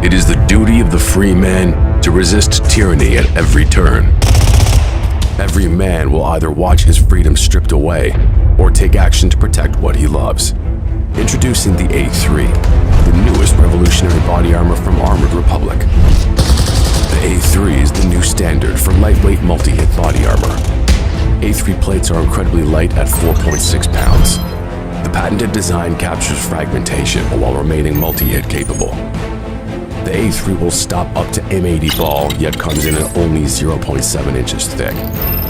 It is the duty of the free man to resist tyranny at every turn. Every man will either watch his freedom stripped away or take action to protect what he loves. Introducing the A3, the newest revolutionary body armor from Armored Republic. The A3 is the new standard for lightweight multi-hit body armor. A3 plates are incredibly light at 4.6 pounds. The patented design captures fragmentation while remaining multi-hit capable. The A3 will stop up to M80 ball, yet comes in at only 0.7 inches thick.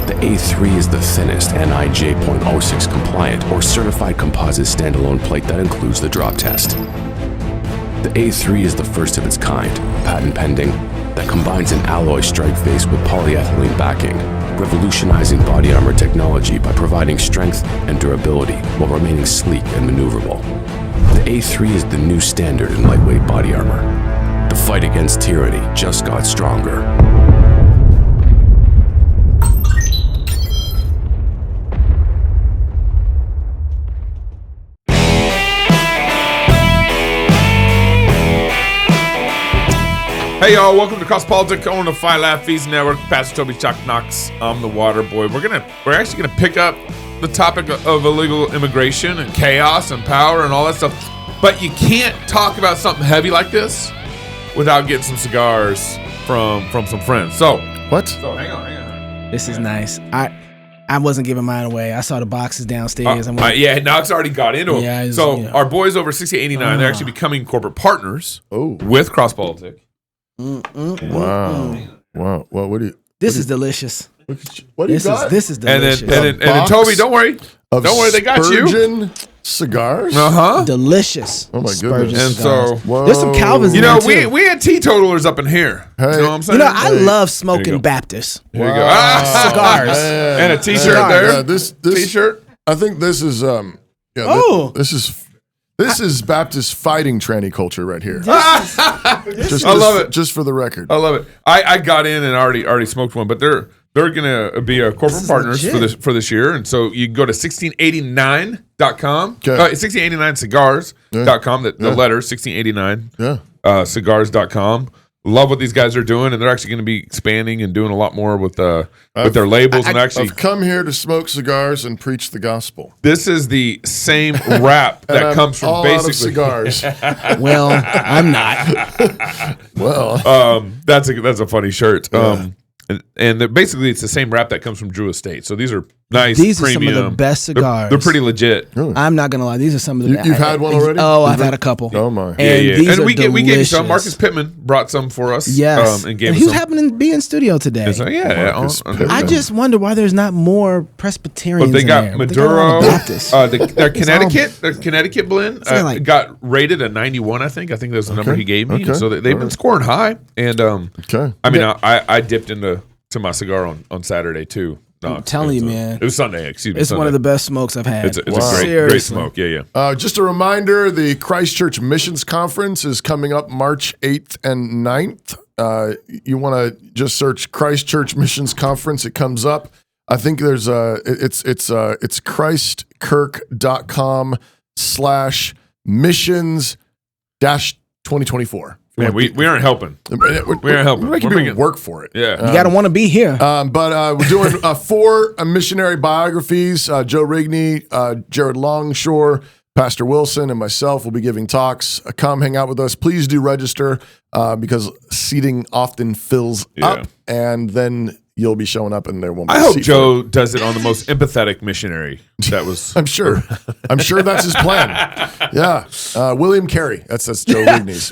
The A3 is the thinnest NIJ .06 compliant or certified composite standalone plate that includes the drop test. The A3 is the first of its kind, patent pending, that combines an alloy strike face with polyethylene backing, revolutionizing body armor technology by providing strength and durability while remaining sleek and maneuverable. The A3 is the new standard in lightweight body armor. The fight against tyranny just got stronger. Hey y'all, welcome to Cross Politics on the Fight Laugh Fees Network. Pastor Toby Chuck Knox. I'm the Water Boy. We're actually gonna pick up the topic of illegal immigration and chaos and power and all that stuff. But you can't talk about something heavy like this without getting some cigars from some friends. So what? So hang on. This is nice. I wasn't giving mine away. I saw the boxes downstairs. Yeah, Knox already got into them. Yeah, our boys over 6889, they're actually becoming corporate partners with Cross Politics. Wow. Well, what do you? This is delicious. What do you got? This is delicious. And then Toby, don't worry, they got you. Spurgeon cigars. Delicious. Oh my goodness. And so there's some Calvins. You in know, there too. we had teetotalers up in here. Hey. You know what I'm saying? You know, I love smoking Baptists. Here you go. Cigars. And a t-shirt there. Yeah, this t-shirt. I think this is This is Baptist fighting tranny culture right here. I love it. Just for the record. I love it. I got in and already smoked one, but they're gonna be a corporate partners for this year, and so you can go to 1689.com, 1689cigars.com. The letter 1689 cigars.com. Love what these guys are doing, and they're actually going to be expanding and doing a lot more with their labels. I've come here to smoke cigars and preach the gospel. This is the same wrap that comes from all basically out of cigars. Well, I'm not. Well, that's a funny shirt. And basically it's the same wrap that comes from Drew Estate. So these are nice. These are premium. some of the best cigars. They're pretty legit. Really? I'm not gonna lie. These are some of the. You've had one already? Oh, I've had a couple. Oh my! And these and are we gave you some. delicious. Marcus Pittman brought some for us. Yes, and gave and us he some. happened to be in studio today. So, Marcus Pittman. I just wonder why there's not more Presbyterians. But they got in there. Maduro. They got Baptists. Their Connecticut blend got rated a 91. I think that's the number he gave me. Okay. So they've been scoring high. And I mean, I dipped into my cigar on Saturday too. I'm telling you, man. It was Sunday. Excuse me. It's Sunday. one of the best smokes I've had. It's a great smoke. Yeah. Just a reminder, the Christchurch Missions Conference is coming up March 8th and 9th. You want to just search Christchurch Missions Conference. It comes up. I think there's it's christkirk.com/missions-2024. Man, we aren't helping. We aren't helping. We're making people work for it. Yeah. You got to want to be here. But we're doing 4 missionary biographies. Joe Rigney, Jared Longshore, Pastor Wilson, and myself will be giving talks. Come hang out with us. Please do register because seating often fills up, and then you'll be showing up and there won't be I hope Joe does it on the most empathetic missionary. That was I'm sure that's his plan. Yeah. William Carey. That's Joe Rigney's.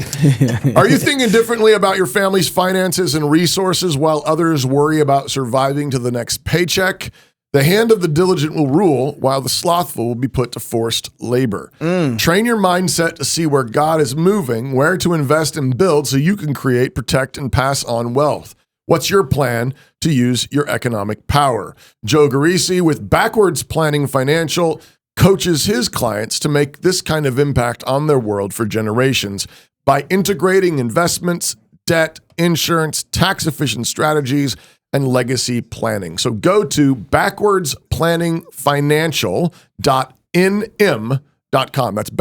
Are you thinking differently about your family's finances and resources while others worry about surviving to the next paycheck? The hand of the diligent will rule, while the slothful will be put to forced labor. Train your mindset to see where God is moving, where to invest and build so you can create, protect, and pass on wealth. What's your plan to use your economic power? Joe Garisi with Backwards Planning Financial coaches his clients to make this kind of impact on their world for generations by integrating investments, debt, insurance, tax-efficient strategies, and legacy planning. So go to backwardsplanningfinancial.nm.com. That's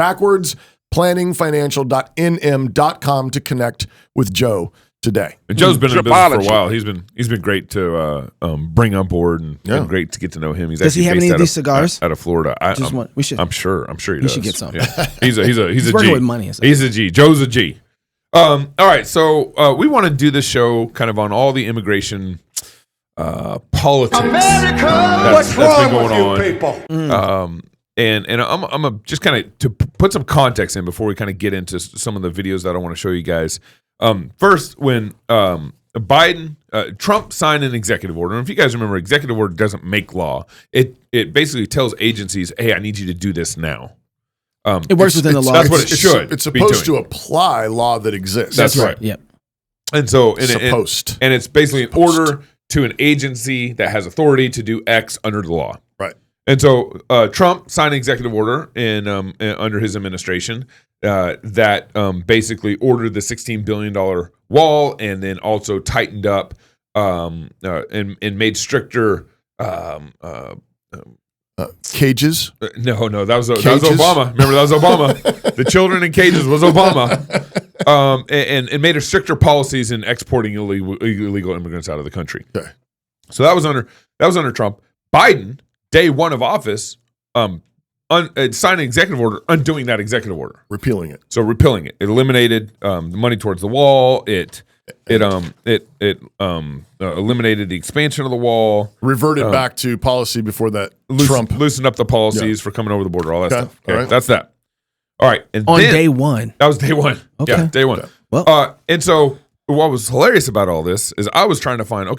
planningfinancial.nm.com to connect with Joe today. And Joe's been in business for a while. He's been great to bring on board, and been great to get to know him. He's Does he have any of these cigars? Out of Florida. We should. I'm sure he does. You should get some. Yeah. He's a working G. with money. He's a G. Joe's a G. All right, so we want to do this show kind of on all the immigration politics that's been going on. People? And I'm gonna just kind of to put some context in before we kind of get into some of the videos that I want to show you guys. First, when Trump signed an executive order, and if you guys remember, executive order doesn't make law. It basically tells agencies, "Hey, I need you to do this now." It works within the law. That's what it should. It's supposed to apply law that exists. That's right. Yep. And so, and it's basically an order to an agency that has authority to do X under the law. Right. And so, Trump signed an executive order under his administration that basically ordered the $16 billion wall, and then also tightened up and made stricter. Cages? No, that was Obama. Remember, that was Obama. The children in cages was Obama. And made a stricter policies in exporting illegal immigrants out of the country. Okay. So that was under Trump. Biden, day one of office, signed an executive order undoing that executive order, repealing it. So repealing it. It eliminated the money towards the wall. It eliminated the expansion of the wall. Reverted back to policy before that. Trump loosened up the policies for coming over the border. All that stuff. Okay, all right. That's that. All right. And on then, day one. That was day one. Okay. Yeah, day one. Okay. Well, and so what was hilarious about all this is I was trying to find,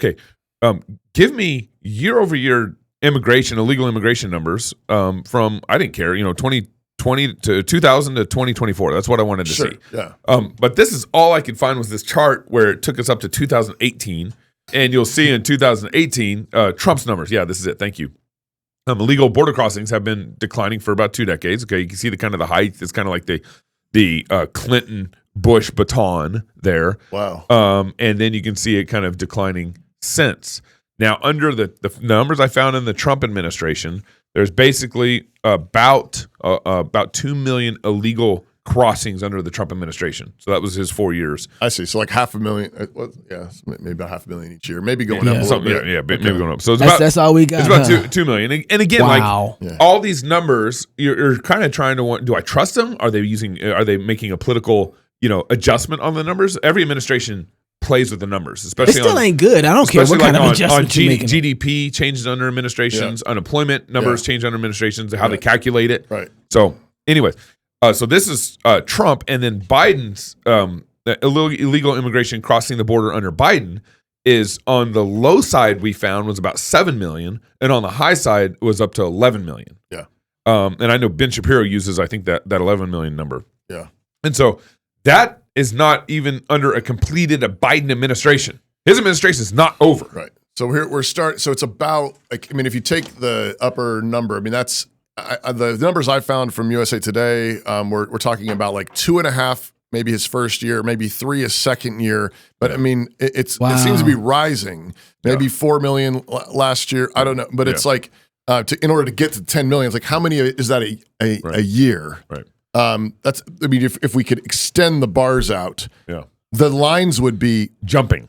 give me year over year illegal immigration numbers from, I didn't care, 2020 to 2000 to 2024. That's what I wanted to see. Yeah. But this is all I could find was this chart where it took us up to 2018. And you'll see in 2018, Trump's numbers. Yeah, this is it. Thank you. Illegal border crossings have been declining for about 2 decades. Okay, you can see the height. It's kind of like the Clinton Bush baton there. Wow. And then you can see it kind of declining since. Now, under the numbers I found in the Trump administration, there's basically about 2 million illegal crossings under the Trump administration. So that was his 4 years. I see. So like 500,000. Maybe about 500,000 each year. Maybe going up a little bit. Maybe going up. So that's all we got. It's about 2 million. And again, wow. All these numbers, you're kind of trying to do I trust them? Are they making a political adjustment on the numbers? Every administration plays with the numbers, especially it still ain't good. I don't care what kind of adjustment you're making. GDP changes under administrations, unemployment numbers change under administrations, how they calculate it. Right. So, anyways, so this is Trump, and then Biden's illegal immigration crossing the border under Biden is on the low side. We found was about 7 million, and on the high side was up to 11 million. Yeah. And I know Ben Shapiro uses I think that 11 million number. Yeah. And so that is not even under a Biden administration. His administration is not over. Right. So so it's about if you take the upper number, that's the numbers I found from USA Today. We're talking about 2.5, maybe his first year, maybe 3 his second year. But it seems to be rising. Maybe 4 million last year. I don't know, but it's in order to get to 10 million, it's how many is that a year? Right. If we could extend the bars out, the lines would be jumping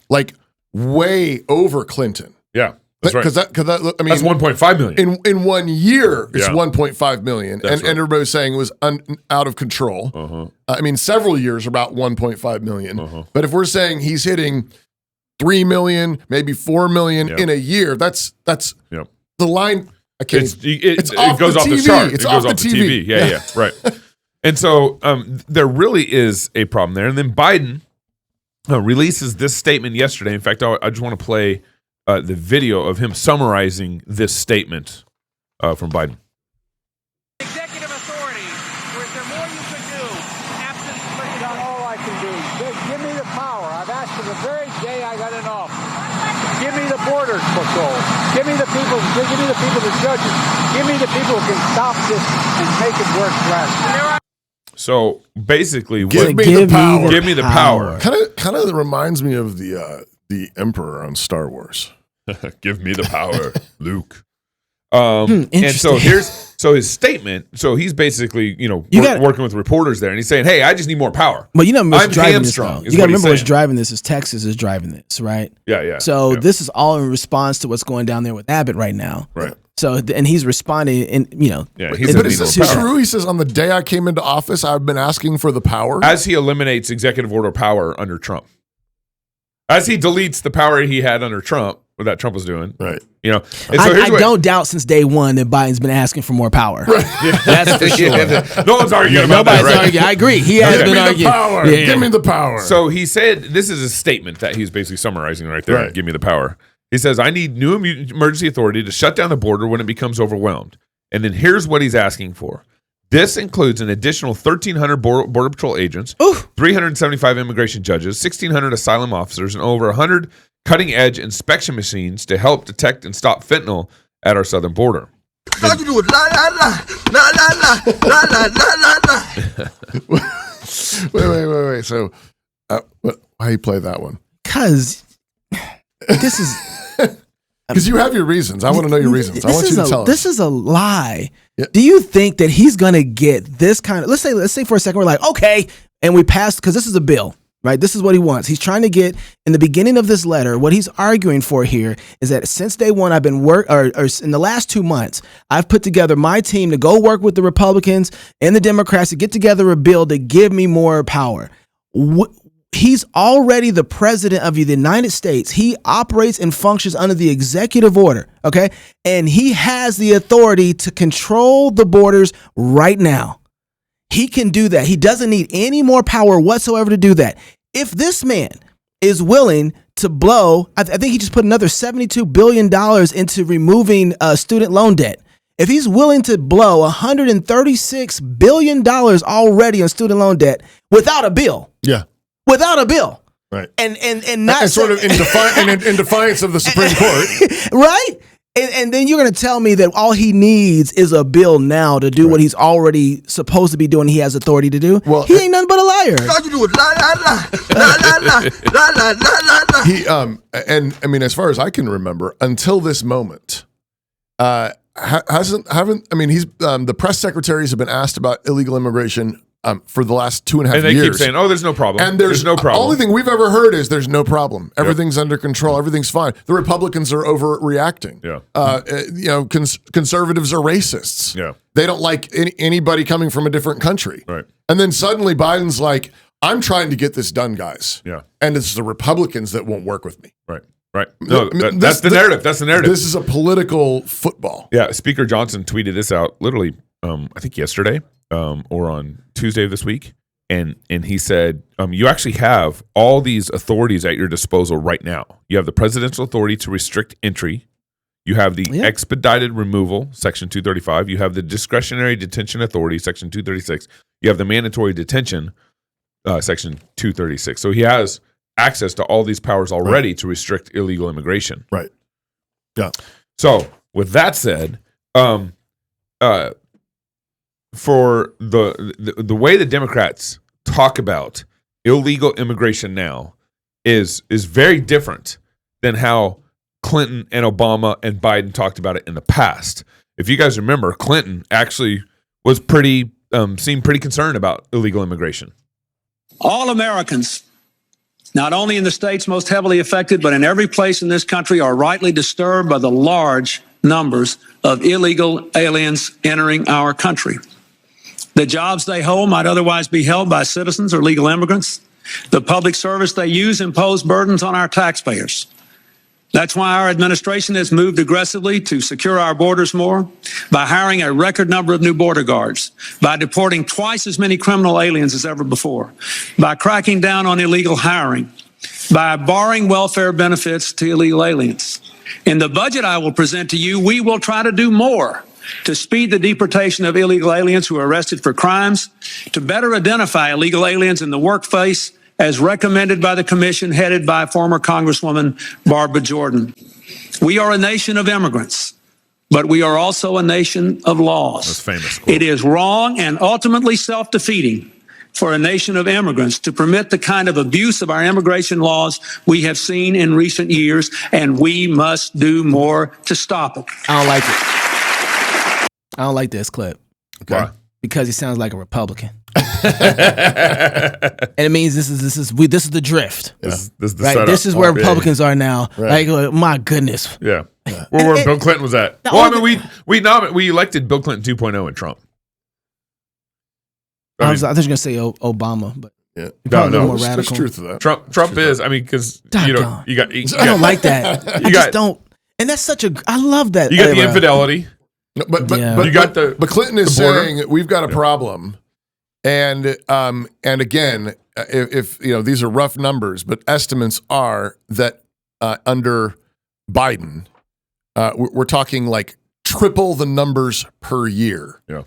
way over Clinton. Yeah, that's right. Because that's 1.5 million in 1 year. It's 1.5 million, That's and everybody was saying it was out of control. Several years about 1.5 million. But if we're saying he's hitting 3 million, maybe 4 million in a year, that's the line. It goes off the chart. It goes off the TV. Yeah, right. And so there really is a problem there. And then Biden releases this statement yesterday. In fact, I just want to play the video of him summarizing this statement from Biden. Executive authority, or is there more you could do? Absent Not all I can do. Give me the power. I've asked for the very day I got in office. Give me the border patrol. Give me the people. Give me the people, the judges. Give me the people who can stop this and make it work for us. So basically, give me the power. Give me the power. Kind of reminds me of the Emperor on Star Wars. Give me the power, Luke. And so Interesting. so his statement. So he's basically, working with reporters there, and he's saying, "Hey, I just need more power." But you know what's I'm driving this, hamstrung. though. You got to remember what's driving this is Texas is driving this, right? Yeah. So this is all in response to what's going down there with Abbott right now. Right. So and he's responding, and Yeah, he's But gonna is need this more power. true? He says, on the day I came into office, I've been asking for the power. As he eliminates executive order power under Trump, as he deletes the power he had under Trump, what that Trump was doing, Right. And so I don't doubt since day one that Biden's been asking for more power. That's for sure. No one's arguing about Nobody's that, right? arguing. I agree. He has Give been me the arguing. power. Yeah. Give me the power. So he said, this is a statement that he's basically summarizing right there. Right. Give me the power. He says, I need new emergency authority to shut down the border when it becomes overwhelmed. And then here's what he's asking for. This includes an additional 1,300 Border Patrol agents, 375 immigration judges, 1,600 asylum officers, and over 100 cutting-edge inspection machines to help detect and stop fentanyl at our southern border. All you do is la la la la la la la la la. Wait. So, why you play that one? Because this is Because you have your reasons. I want to know your reasons. I want you to tell us. This is a lie. Yeah. Do you think that he's going to get this kind of, let's say for a second, we're like, okay, and we passed, because this is a bill, right? This is what he wants. He's trying to get, in the beginning of this letter, what he's arguing for here is that since day one, I've been or in the last 2 months, I've put together my team to go work with the Republicans and the Democrats to get together a bill to give me more power. He's already the president of the United States. He operates and functions under the executive order, okay? And he has the authority to control the borders right now. He can do that. He doesn't need any more power whatsoever to do that. If this man is willing to blow, I think he just put another $72 billion into removing student loan debt. If he's willing to blow $136 billion already on student loan debt without a bill. Yeah. Without a bill. Right. And not And sort of in defiance of the Supreme Court. right? And then you're going to tell me that all he needs is a bill now to do what he's already supposed to be doing. He has authority to do. Well, he ain't nothing but a liar. All you do is la la la la la la la la la. He and I mean, as far as I can remember, until this moment, he's the press secretaries have been asked about illegal immigration for the last 2.5 years. And they keep saying, oh, there's no problem. And there's no problem. The only thing we've ever heard is there's no problem. Everything's under control. Everything's fine. The Republicans are overreacting. Yeah. Conservatives are racists. Yeah. They don't like anybody coming from a different country. Right. And then suddenly Biden's like, I'm trying to get this done, guys. Yeah. And it's the Republicans that won't work with me. Right. No, that's the narrative. That's the narrative. This is a political football. Yeah. Speaker Johnson tweeted this out literally, I think yesterday or on Tuesday of this week. And he said, you actually have all these authorities at your disposal right now. You have the presidential authority to restrict entry. You have the expedited removal, Section 235. You have the discretionary detention authority, Section 236. You have the mandatory detention, Section 236. So he has access to all these powers already to restrict illegal immigration. Right. Yeah. So with that said, for the way the Democrats talk about illegal immigration now is very different than how Clinton and Obama and Biden talked about it in the past. If you guys remember, Clinton actually was seemed pretty concerned about illegal immigration. All Americans, not only in the states most heavily affected, but in every place in this country, are rightly disturbed by the large numbers of illegal aliens entering our country. The jobs they hold might otherwise be held by citizens or legal immigrants. The public service they use impose burdens on our taxpayers. That's why our administration has moved aggressively to secure our borders more, by hiring a record number of new border guards, by deporting twice as many criminal aliens as ever before, by cracking down on illegal hiring, by barring welfare benefits to illegal aliens. In the budget I will present to you, we will try to do more to speed the deportation of illegal aliens who are arrested for crimes, to better identify illegal aliens in the workplace, as recommended by the commission headed by former Congresswoman Barbara Jordan. We are a nation of immigrants, but we are also a nation of laws. That's famous quote. It is wrong and ultimately self-defeating for a nation of immigrants to permit the kind of abuse of our immigration laws we have seen in recent years, and we must do more to stop it. I don't like it. I don't like this clip. Okay. Why? Because he sounds like a Republican. And it means this is the drift. This is the Right? setup. This is where Yeah. Republicans are now. Right. Like, my goodness. Yeah. Where Bill Clinton was at. the Well, I only- mean, we elected Bill Clinton 2.0 and Trump. I was going to say Obama, but Yeah. probably no, more There's radical. truth to that. Trump is. I mean, because you know, Doggone. you got. I don't like that. I got- just don't. And that's such a. I love that. You got the era. infidelity. No, but Yeah. but You got the- but Clinton is the border. saying we've got a problem, and again, if you know these are rough numbers, but estimates are that under Biden, we're talking like triple the numbers per year. Yeah.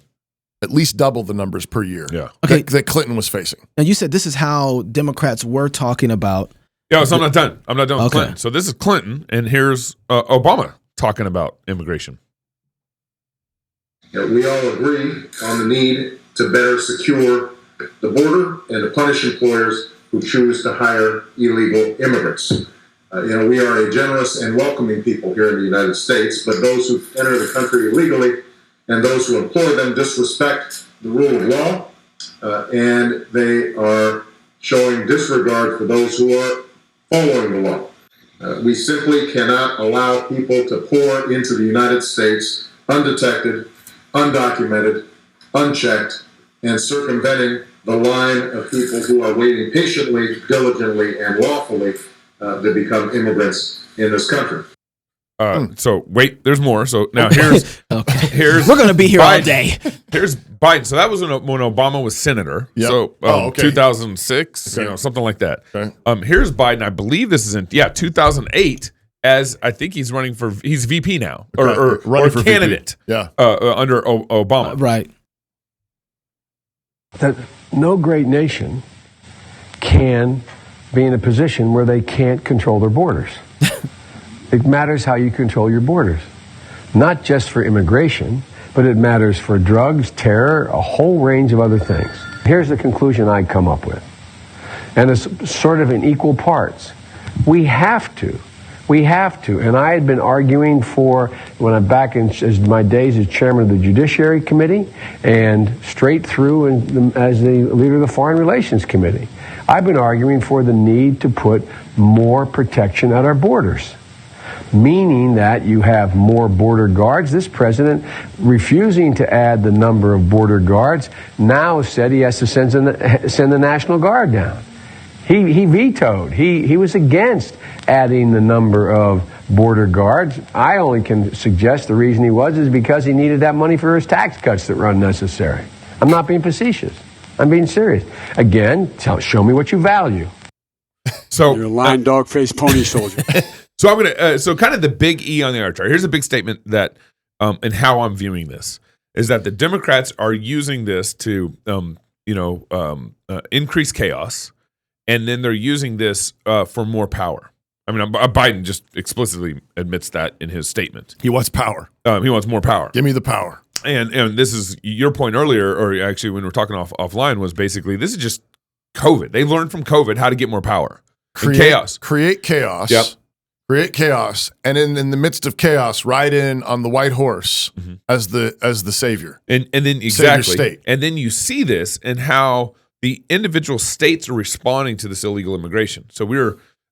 At least double the numbers per year. Yeah. Okay. that Clinton was facing. And you said this is how Democrats were talking about. Yeah, so I'm not done. I'm not done with Okay. Clinton. So this is Clinton, and here's Obama talking about immigration. We all agree on the need to better secure the border and to punish employers who choose to hire illegal immigrants. We are a generous and welcoming people here in the United States, but those who enter the country illegally and those who employ them disrespect the rule of law, and they are showing disregard for those who are following the law. We simply cannot allow people to pour into the United States undetected, undocumented, unchecked, and circumventing the line of people who are waiting patiently, diligently, and lawfully to become immigrants in this country. So wait, there's more. So now here's here's We're going to be here all Biden. day. Here's Biden. So that was when Obama was senator. Yep. So okay. 2006, Okay. something like that. Okay. Here's Biden. I believe this is in 2008. As I think he's running for he's VP now or Running for VP. candidate. Yeah. Under Obama. Right. That no great nation can be in a position where they can't control their borders. It matters how you control your borders, not just for immigration, but it matters for drugs, terror, a whole range of other things. Here's the conclusion I come up with, and it's sort of in equal parts. We have to, and I had been arguing for, when I'm back in as my days as chairman of the Judiciary Committee and straight through as the leader of the Foreign Relations Committee, I've been arguing for the need to put more protection at our borders, meaning that you have more border guards. This president, refusing to add the number of border guards, now said he has to send the National Guard down. He vetoed. He was against adding the number of border guards. I only can suggest the reason he was is because he needed that money for his tax cuts that were unnecessary. I'm not being facetious. I'm being serious. Again, show me what you value. So You're a lying dog-faced pony soldier. So I'm gonna. So kind of the big E on the R chart. Here's a big statement that, and how I'm viewing this is that the Democrats are using this to, increase chaos, and then they're using this for more power. I mean, Biden just explicitly admits that in his statement. He wants power. He wants more power. Give me the power. And this is your point earlier, or actually when we were talking offline, was basically this is just COVID. They learned from COVID how to get more power. And chaos. Create chaos. Yep. Create chaos, and in the midst of chaos, ride in on the white horse as the savior. And then Savior exactly. state. And then you see this and how the individual states are responding to this illegal immigration. So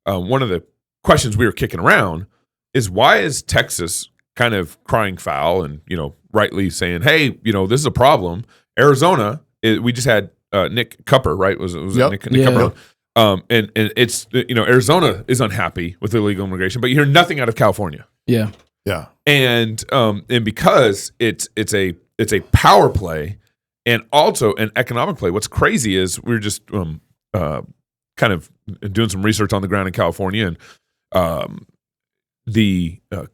one of the questions we were kicking around is why is Texas kind of crying foul and rightly saying, hey, this is a problem. Arizona, we just had Nick Cupper, right? Was Yep. it Nick Cupper? And it's Arizona is unhappy with illegal immigration, but you hear nothing out of California. Yeah. Yeah. And because it's a power play and also an economic play. What's crazy is we're just kind of doing some research on the ground in California, and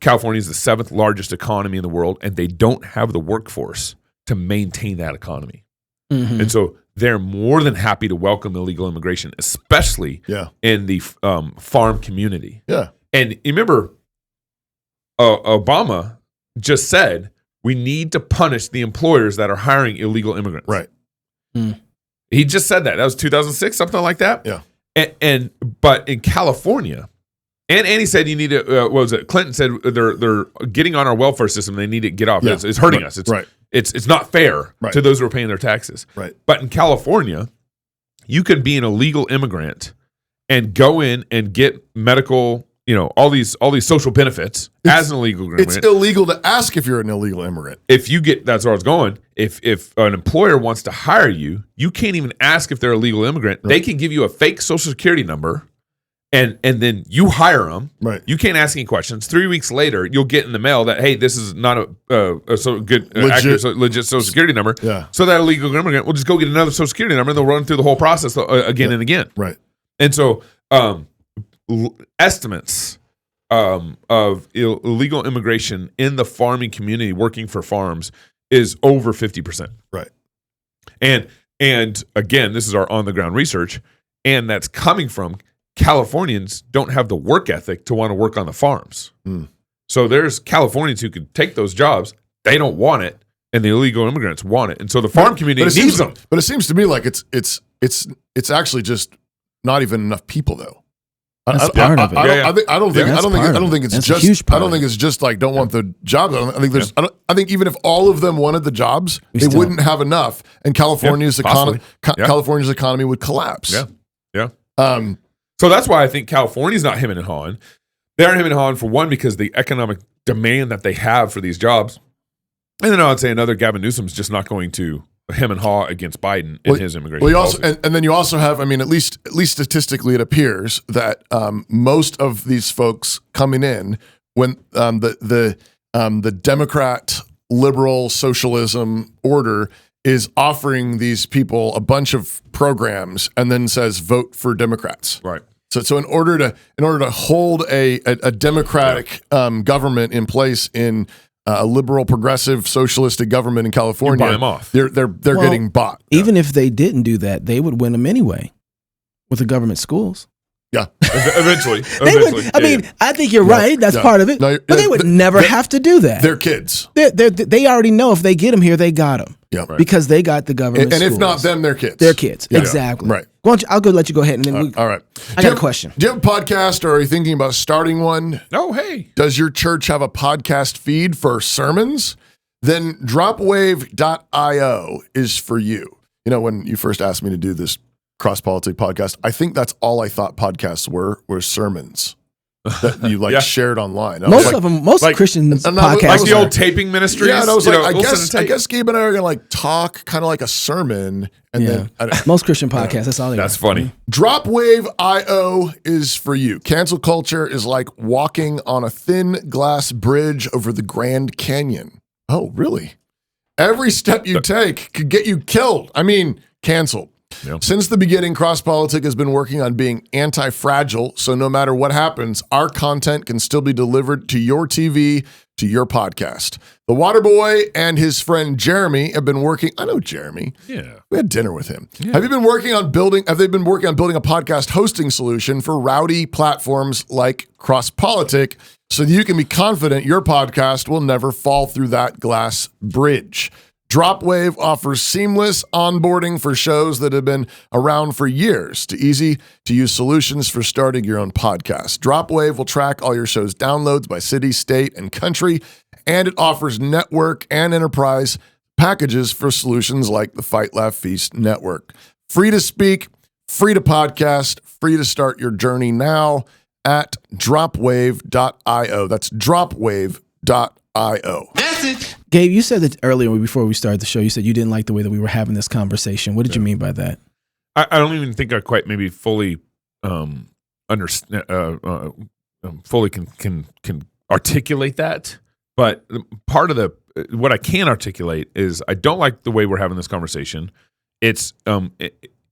California is the 7th largest economy in the world, and they don't have the workforce to maintain that economy. Mm-hmm. And so they're more than happy to welcome illegal immigration, especially in the farm community. Yeah. And you remember Obama just said we need to punish the employers that are hiring illegal immigrants. Right. He just said that. That was 2006, something like that. Yeah. But in California, And he said you need to. What was it? Clinton said they're getting on our welfare system. They need to get off. Yeah. It's hurting Right. us. It's Right. It's not fair Right. to those who are paying their taxes. Right. But in California, you can be an illegal immigrant and go in and get medical, all these social benefits as an illegal immigrant. It's illegal to ask if you're an illegal immigrant. If you get, that's where I was going. If an employer wants to hire you, you can't even ask if they're a legal immigrant. Right. They can give you a fake social security number, and then you hire them. Right. You can't ask any questions. 3 weeks later, you'll get in the mail that, hey, this is not a so good legit social security number. Yeah. So that illegal immigrant will just go get another social security number, and they'll run through the whole process again and again. Right. And so estimates of illegal immigration in the farming community working for farms is over 50%. Right. And again, this is our on the ground research, and that's coming from Californians don't have the work ethic to want to work on the farms. So there's Californians who could take those jobs. They don't want it, and the illegal immigrants want it. And so the farm community needs them. But it seems to me like it's actually just not even enough people though. That's part of it. I don't think it's That's just. a huge part I don't of think it. it's just like don't want the jobs. I think there's. I think even if all of them wanted the jobs, they wouldn't have enough, and California's economy would collapse. Yeah. So that's why I think California's not hemming and hawing. They aren't hemming and hawing for one because the economic demand that they have for these jobs, and then I would say another Gavin Newsom's just not going to hem and haw against Biden in his immigration policy. And then you also have, I mean, at least statistically, it appears that most of these folks coming in when the Democrat liberal socialism order is offering these people a bunch of programs and then says vote for Democrats. Right. So in order to hold a democratic government in place in a liberal, progressive, socialistic government in California, buy them off. They're getting bought. Even if they didn't do that, they would win them anyway with the government schools. Yeah, eventually. They would. I mean, I think you're right. That's part of it. No, but they would never have to do that. They're kids. They already know if they get them here, they got them. Yeah, right. Because they got the government. And if schools. not them, they're kids. They're kids. Yeah. Exactly. Right. I'll go let you go ahead and then all right. I got a question. Do you have a podcast, or are you thinking about starting one? Oh, hey. Does your church have a podcast feed for sermons? Then dropwave.io is for you. You know, when you first asked me to do this Cross Politic podcast, I think that's all I thought podcasts were sermons that you shared online. Most Christian podcasts, like the old taping ministries. Yeah, and I was like, I guess Gabe and I are gonna like talk kind of like a sermon, and then most Christian podcasts. That's all. That's funny. Dropwave.io is for you. Cancel culture is like walking on a thin glass bridge over the Grand Canyon. Oh, really? Every step you take could get you killed. I mean, canceled. Yep. Since the beginning, Cross Politic has been working on being anti-fragile, so no matter what happens, our content can still be delivered to your TV, to your podcast. The Waterboy and his friend Jeremy have been working. I know Jeremy. Yeah, we had dinner with him. Yeah. Have they been working on building a podcast hosting solution for rowdy platforms like Cross Politic, so that you can be confident your podcast will never fall through that glass bridge? Dropwave offers seamless onboarding for shows that have been around for years to easy-to-use solutions for starting your own podcast. Dropwave will track all your show's downloads by city, state, and country, and it offers network and enterprise packages for solutions like the Fight, Laugh, Feast network. Free to speak, free to podcast, free to start your journey now at dropwave.io. That's dropwave.io. Gabe, you said that earlier before we started the show, you said you didn't like the way that we were having this conversation. What did you mean by that? I don't even think I quite maybe fully understand, fully can articulate that. But part of what I can articulate is I don't like the way we're having this conversation. It's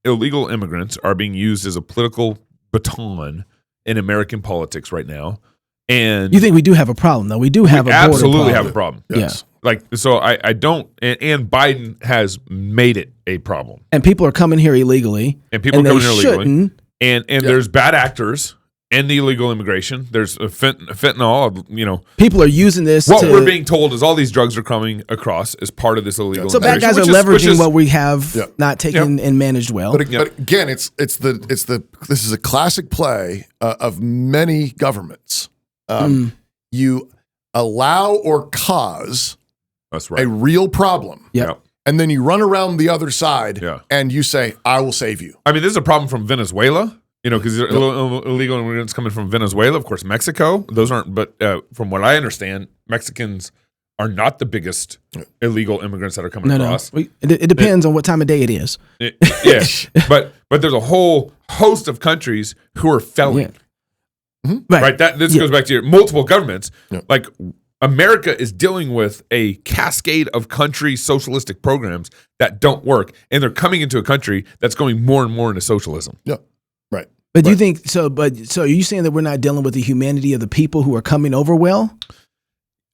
illegal immigrants are being used as a political baton in American politics right now. And you think we do have a problem, though? We do have absolutely have a problem. Yes. Yeah. Like, so I don't, and Biden has made it a problem. And people are coming here illegally. And people are coming here illegally. And there's bad actors, and the illegal immigration. There's fentanyl. People are using this. What we're being told is all these drugs are coming across as part of this illegal. So bad guys are leveraging what we have not taken and managed well. But again, this is a classic play of many governments. You allow or cause a real problem. And then you run around the other side and you say, I will save you. I mean, this is a problem from Venezuela, because illegal immigrants coming from Venezuela, of course, Mexico. Those aren't, but from what I understand, Mexicans are not the biggest illegal immigrants that are coming across. It depends on what time of day it is. But there's a whole host of countries who are failing. Right. This goes back to your multiple governments. Like America is dealing with a cascade of country socialistic programs that don't work, and they're coming into a country that's going more and more into socialism. Right. But do you think so? So are you saying that we're not dealing with the humanity of the people who are coming over well?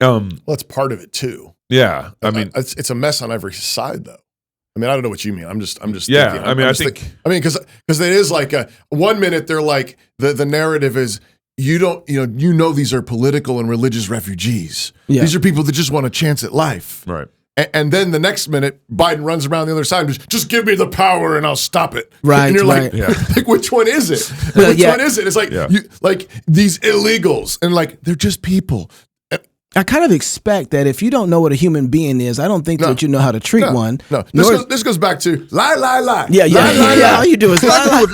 Well, it's part of it too. Yeah. I mean, it's a mess on every side, though. I mean, I don't know what you mean. I'm just yeah. thinking. I think because it is like 1 minute they're like the narrative is. You know these are political and religious refugees. These are people that just want a chance at life. Right. And then the next minute, Biden runs around the other side and just give me the power and I'll stop it. Right. And you're like, which one is it? Which one is it? It's like like these illegals and like they're just people. I kind of expect that if you don't know what a human being is, I don't think that you know how to treat one. No, this goes back to lie. Yeah. All you do is lie.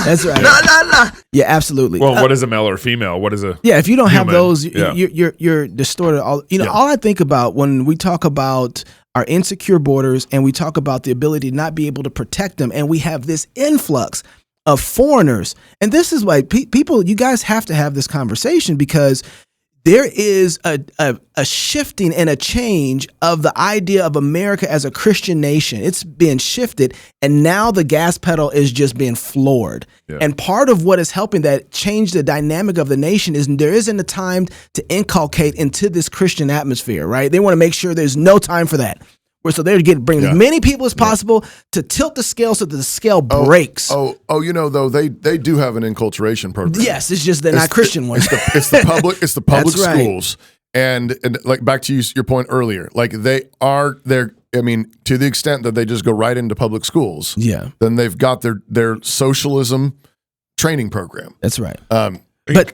That's right. Yeah, absolutely. Well, what is a male or female? What is a if you don't have those, you're distorted. All I think about when we talk about our insecure borders and we talk about the ability to not be able to protect them, and we have this influx of foreigners, and this is why people, you guys have to have this conversation because there is a shifting and a change of the idea of America as a Christian nation. It's been shifted, and now the gas pedal is just being floored. And part of what is helping that change the dynamic of the nation is there isn't a time to inculcate into this Christian atmosphere, right? They want to make sure there's no time for that. So they're bringing as many people as possible to tilt the scale so that the scale breaks. Though they do have an enculturation program. Yes, it's just they're not Christian ones. It's the public schools, and like back to your point earlier, like they're. I mean, to the extent that they just go right into public schools, then they've got their socialism training program. That's right. But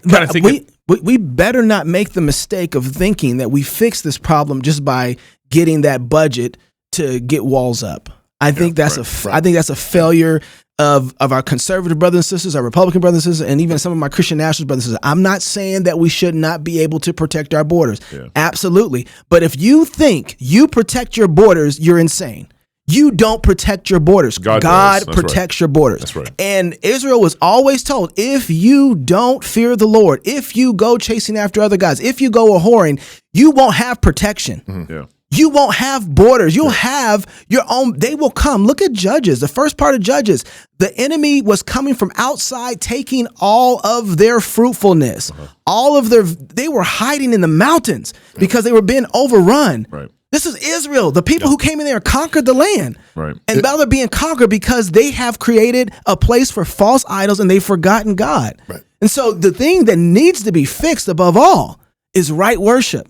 we better not make the mistake of thinking that we fix this problem just by getting that budget to get walls up. I think that's I think that's a failure of our conservative brothers and sisters, our Republican brothers and sisters, and even some of my Christian nationalist brothers and sisters. I'm not saying that we should not be able to protect our borders. Absolutely. But if you think you protect your borders, you're insane. You don't protect your borders. God protects your borders. That's right. And Israel was always told, if you don't fear the Lord, if you go chasing after other gods, if you go a-whoring, you won't have protection. You won't have borders. You'll have your own. They will come. Look at Judges. The first part of Judges, the enemy was coming from outside, taking all of their fruitfulness, they were hiding in the mountains because they were being overrun. Right. This is Israel, the people who came in there and conquered the land. Right. And now they're being conquered because they have created a place for false idols and they've forgotten God. Right. And so the thing that needs to be fixed above all is right worship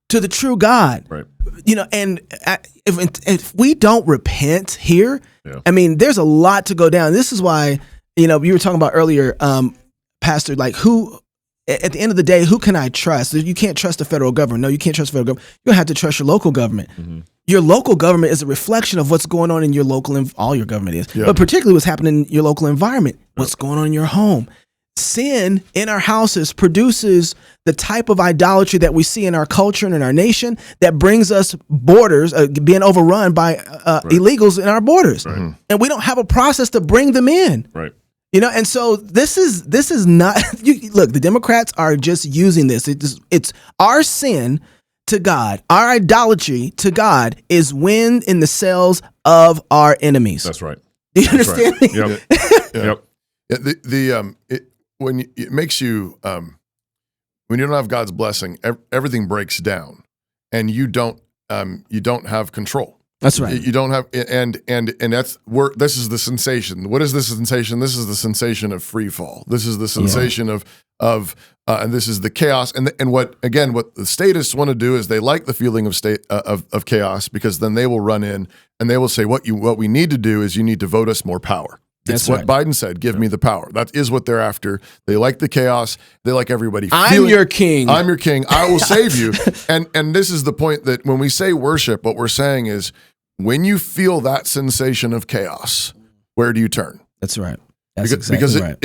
to the true God. Right. And if we don't repent here, I mean, there's a lot to go down. This is why, you were talking about earlier, Pastor, like who, at the end of the day, who can I trust? You can't trust the federal government. No, you can't trust the federal government. You have to trust your local government. Mm-hmm. Your local government is a reflection of what's going on in your local, all your government is, but particularly what's happening in your local environment, what's going on in your home. Sin in our houses produces the type of idolatry that we see in our culture and in our nation that brings us borders, being overrun by illegals in our borders. Right. And we don't have a process to bring them in. Right. And so this is not, look, the Democrats are just using this. It's our sin to God. Our idolatry to God is wind in the sails of our enemies. That's right. Do you understand me? Yep. Yep. It makes you when you don't have God's blessing, everything breaks down, and you don't have control. That's right. You don't have, and that's where this is the sensation. What is this sensation? This is the sensation of free fall. This is the sensation of and this is the chaos. And what the statists want to do is they like the feeling of chaos, because then they will run in and they will say, what we need to do is you need to vote us more power. It's what Biden said, give me the power. That is what they're after. They like the chaos. They like everybody I'm your king. I'm your king. I will save you. And this is the point, that when we say worship, what we're saying is, when you feel that sensation of chaos, where do you turn? That's right. That's exactly right.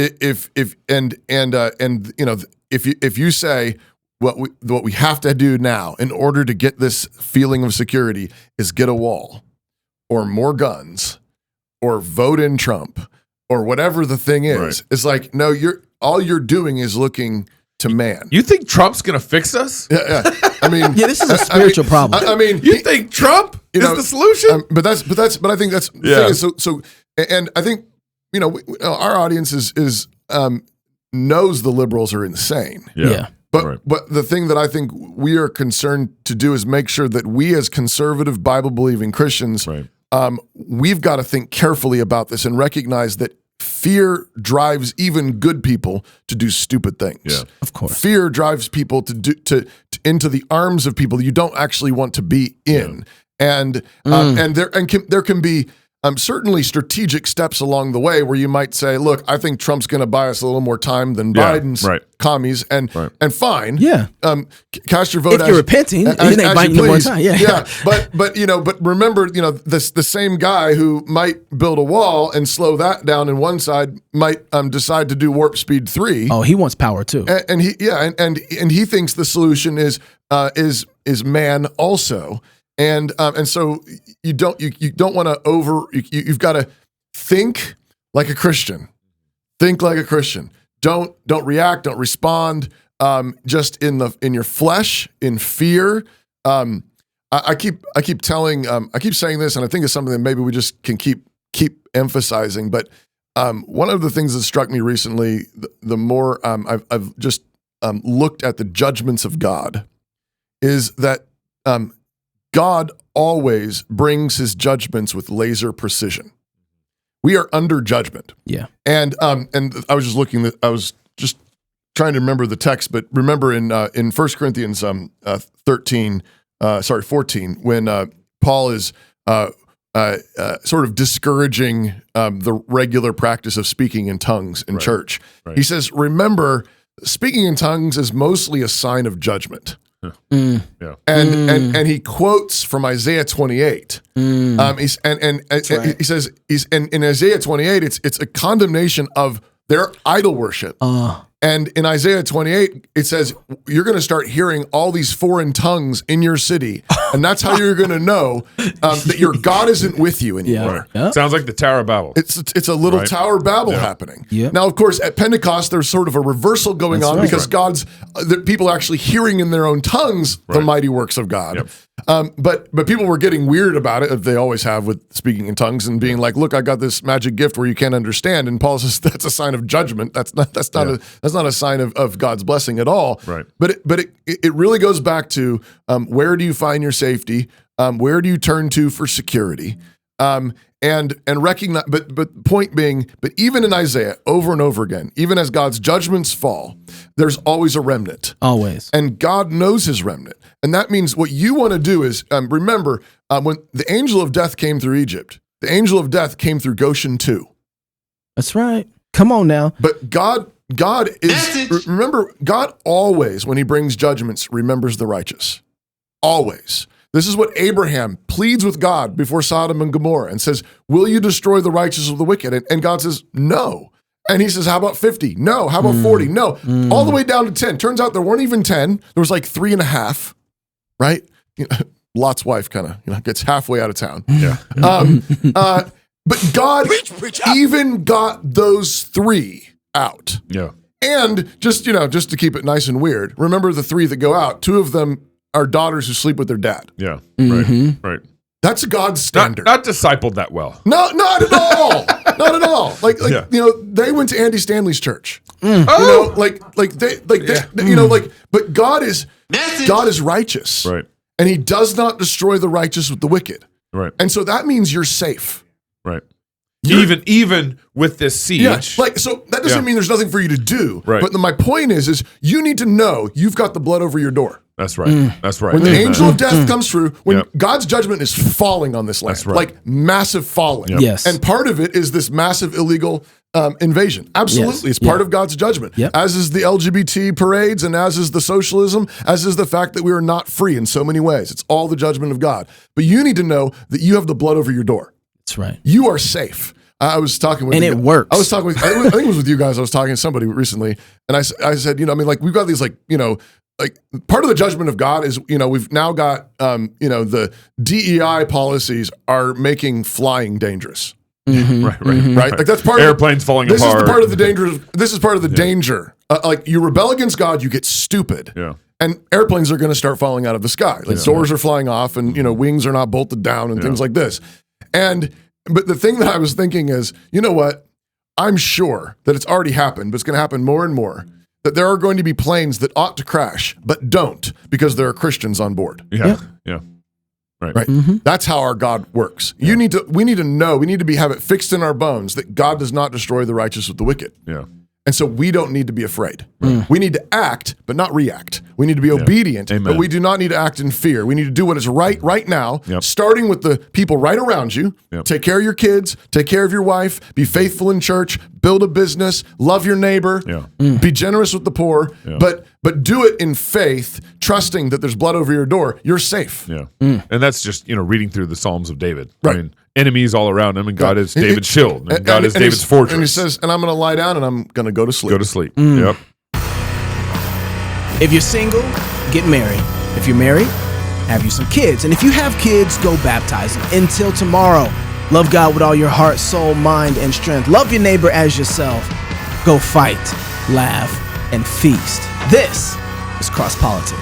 If you say what we have to do now in order to get this feeling of security is get a wall, or more guns, or vote in Trump, or whatever the thing is, it's like, no, all you're doing is looking to man. You think Trump's gonna fix us? Yeah. I mean, this is a spiritual problem. I mean, you think Trump is the solution? But I think that's the thing is, so, and I think, our audience is knows the liberals are insane. Yeah. But the thing that I think we are concerned to do is make sure that we, as conservative Bible believing Christians, we've got to think carefully about this and recognize that fear drives even good people to do stupid things. Yeah, of course. Fear drives people to into the arms of people you don't actually want to be in. Yeah. And there can be certainly strategic steps along the way where you might say, look, I think Trump's going to buy us a little more time than Biden's commies, and fine. Yeah. Cast your vote. If you're repenting, then they buying you more time. Yeah. But remember, the same guy who might build a wall and slow that down in one side might decide to do warp speed 3. Oh, he wants power too. And he thinks the solution is man also. And so you don't want to you've got to think like a Christian. Think like a Christian. Don't react. Don't respond. Just in your flesh, in fear. I keep saying this, and I think it's something that maybe we just can keep emphasizing. But one of the things that struck me recently, the more I've just looked at the judgments of God, is that God always brings his judgments with laser precision. We are under judgment. Yeah. And I was just trying to remember the text, but remember in 1 Corinthians 14, when Paul is sort of discouraging the regular practice of speaking in tongues in church. Right. He says, remember, speaking in tongues is mostly a sign of judgment. Yeah. And he quotes from Isaiah 28. He says in Isaiah 28 it's a condemnation of their idol worship. And in Isaiah 28 it says you're going to start hearing all these foreign tongues in your city, and that's how you're going to know that your God isn't with you anymore. Yeah. Sounds like the Tower of Babel. It's a little Tower of Babel happening. Yeah. Now, of course, at Pentecost there's sort of a reversal going on because God's the people are actually hearing in their own tongues the mighty works of God. Yep. But people were getting weird about it, as they always have with speaking in tongues, and being like, "Look, I got this magic gift where you can't understand." And Paul says that's a sign of judgment. That's not a sign of God's blessing at all. Right. But it really goes back to where do you find your safety? Where do you turn to for security? And recognize. But point being, but even in Isaiah, over and over again, even as God's judgments fall, there's always a remnant. Always. And God knows his remnant. And that means what you want to do is, remember, when the angel of death came through Egypt, the angel of death came through Goshen too. That's right. Come on now. But God is, remember, God always, when he brings judgments, remembers the righteous. Always. This is what Abraham pleads with God before Sodom and Gomorrah and says, will you destroy the righteous with the wicked? And God says, no. And he says, how about 50? No. How about 40? No. All the way down to 10. Turns out there weren't even 10. There was like 3.5, right? Lot's wife kind of gets halfway out of town. Yeah. But God even got those 3 out. Yeah. And just to keep it nice and weird, remember the 3 that go out, 2 of them are daughters who sleep with their dad. Yeah. Right. That's God's standard. Not discipled that well. No, not at all. Not at all. Like they went to Andy Stanley's church. But God is righteous. Right. And he does not destroy the righteous with the wicked. Right. And so that means you're safe. Right. Even with this siege. Yeah, so that doesn't mean there's nothing for you to do. Right. But my point is you need to know you've got the blood over your door. That's right. That's right. When the angel of death comes through, when God's judgment is falling on this land, That's right. like massive falling. Yep. Yes. And part of it is this massive illegal invasion. Absolutely. Yes. It's part of God's judgment, Yep. as is the LGBT parades and as is the socialism, as is the fact that we are not free in so many ways. It's all the judgment of God. But you need to know that you have the blood over your door. That's right. You are safe. I was talking with And it works. I was talking with, I think it was with you guys. I was talking to somebody recently, and I said, we've got these part of the judgment of God is, we've now got, the DEI policies are making flying dangerous. Mm-hmm. Right? Like that's part airplanes falling apart. apart. This is part of the danger. This is part of the danger. Like you rebel against God, you get stupid. Yeah. And airplanes are going to start falling out of the sky. Like doors are flying off, and wings are not bolted down, and things like this. But the thing that I was thinking is, you know what? I'm sure that it's already happened, but it's going to happen more and more. That there are going to be planes that ought to crash, but don't because there are Christians on board. Yeah. Right. Mm-hmm. That's how our God works. We need to know, we need to have it fixed in our bones that God does not destroy the righteous with the wicked. Yeah. And so we don't need to be afraid. We need to act, but not react. We need to be obedient, Amen. but we do not need to act in fear. We need to do what is right now, starting with the people right around you. Take care of your kids, take care of your wife, be faithful in church, build a business, love your neighbor, be generous with the poor, but do it in faith, trusting that there's blood over your door. You're safe. Yeah. And that's just, reading through the Psalms of David. Right. I mean, enemies all around him, and God is David's shield, and God is David's fortress. And he says, and I'm going to lie down and I'm going to go to sleep. Go to sleep. Yep. If you're single, get married. If you're married, have you some kids. And if you have kids, go baptize them. Until tomorrow, love God with all your heart, soul, mind, and strength. Love your neighbor as yourself. Go fight, laugh, and feast. This is Cross Politic.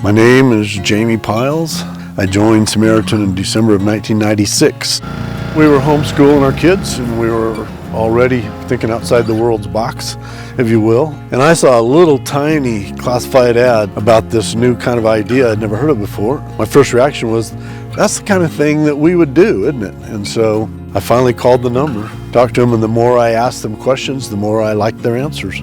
My name is Jamie Piles. I joined Samaritan in December of 1996. We were homeschooling our kids, and we were already thinking outside the world's box, if you will. And I saw a little tiny classified ad about this new kind of idea I'd never heard of before. My first reaction was, that's the kind of thing that we would do, isn't it? And so I finally called the number, talked to them, and the more I asked them questions, the more I liked their answers.